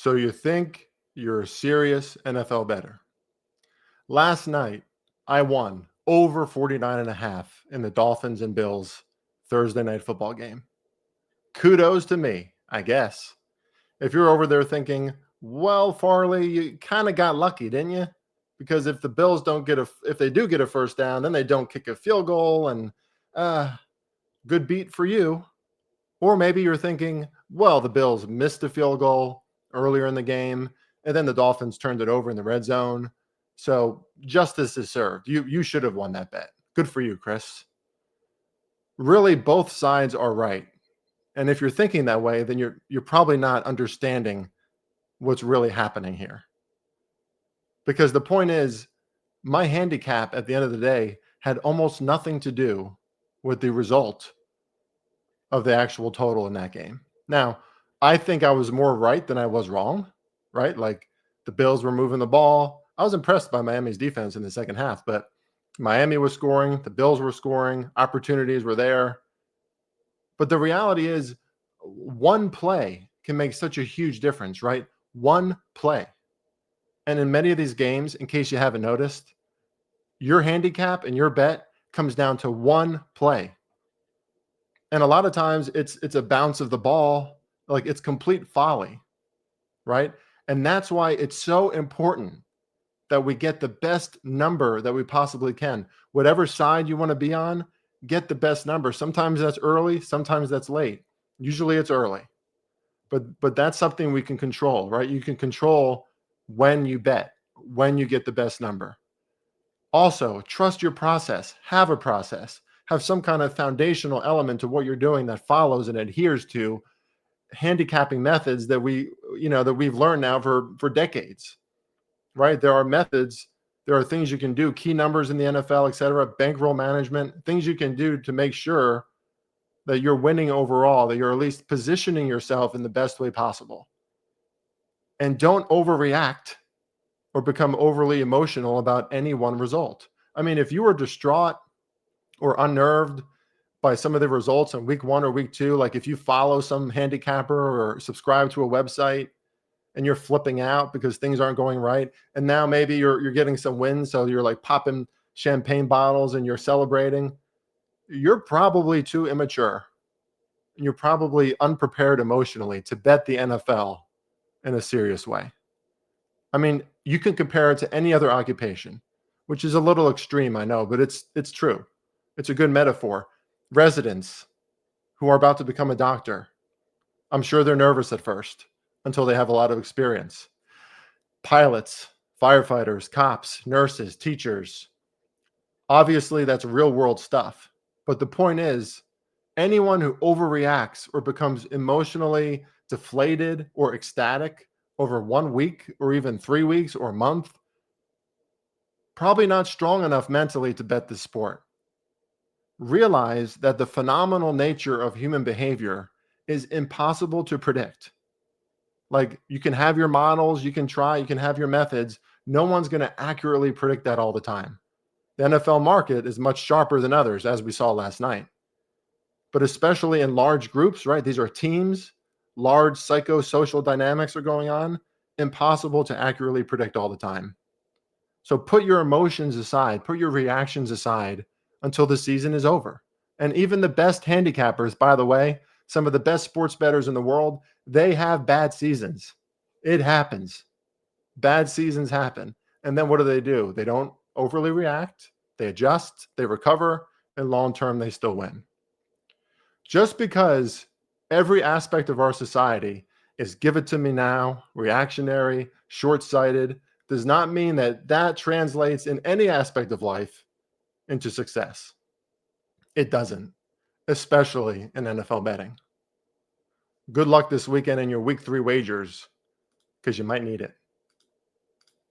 So you think you're a serious NFL bettor. Last night, I won over 49.5 in the Dolphins and Bills Thursday night football game. Kudos to me, I guess. If you're over there thinking, well, Farley, you kind of got lucky, didn't you? Because if the Bills if they do get a first down, then they don't kick a field goal and good beat for you. Or maybe you're thinking, well, the Bills missed a field goal earlier in the game, and then the Dolphins turned it over in the red zone. So justice is served. You should have won that bet. Good for you, Chris. Really, both sides are right. And if you're thinking that way, then you're probably not understanding what's really happening here. Because the point is, my handicap at the end of the day had almost nothing to do with the result of the actual total in that game. Now, I think I was more right than I was wrong, right? Like the Bills were moving the ball. I was impressed by Miami's defense in the second half, but Miami was scoring, the Bills were scoring, opportunities were there. But the reality is, one play can make such a huge difference, right? One play. And in many of these games, in case you haven't noticed, your handicap and your bet comes down to one play. And a lot of times it's a bounce of the ball, like it's complete folly, right? And that's why it's so important that we get the best number that we possibly can. Whatever side you want to be on, get the best number. Sometimes that's early, sometimes that's late. Usually it's early. But that's something we can control, right? You can control when you bet, when you get the best number. Also, trust your process. Have a process. Have some kind of foundational element to what you're doing that follows and adheres to handicapping methods that we've learned now for decades, right? There are methods, there are things you can do, key numbers in the NFL, et cetera, bankroll management, things you can do to make sure that you're winning overall, that you're at least positioning yourself in the best way possible. And don't overreact or become overly emotional about any one result. I mean, if you were distraught or unnerved by some of the results in week 1 or week 2, like if you follow some handicapper or subscribe to a website and you're flipping out because things aren't going right, and now maybe you're getting some wins, so you're like popping champagne bottles and you're celebrating, you're probably too immature. And you're probably unprepared emotionally to bet the NFL in a serious way. I mean, you can compare it to any other occupation, which is a little extreme, I know, but it's true. It's a good metaphor. Residents who are about to become a doctor, I'm sure they're nervous at first until they have a lot of experience. Pilots, firefighters, cops, nurses, teachers. Obviously, that's real world stuff. But the point is, anyone who overreacts or becomes emotionally deflated or ecstatic over 1 week or even 3 weeks or a month, probably not strong enough mentally to bet this sport. Realize that the phenomenal nature of human behavior is impossible to predict. Like, you can have your models, you can try, you can have your methods. No one's going to accurately predict that all the time. The NFL market is much sharper than others, as we saw last night. But especially in large groups, right? These are teams, large psychosocial dynamics are going on, impossible to accurately predict all the time. So put your emotions aside, put your reactions aside until the season is over. And even the best handicappers, by the way, some of the best sports bettors in the world, they have bad seasons. It happens. Bad seasons happen. And then what do? They don't overly react. They adjust, they recover, and long term, they still win. Just because every aspect of our society is give it to me now, reactionary, short-sighted, does not mean that translates in any aspect of life into success. It doesn't, especially in NFL betting. Good luck this weekend in your week 3 wagers, because you might need it.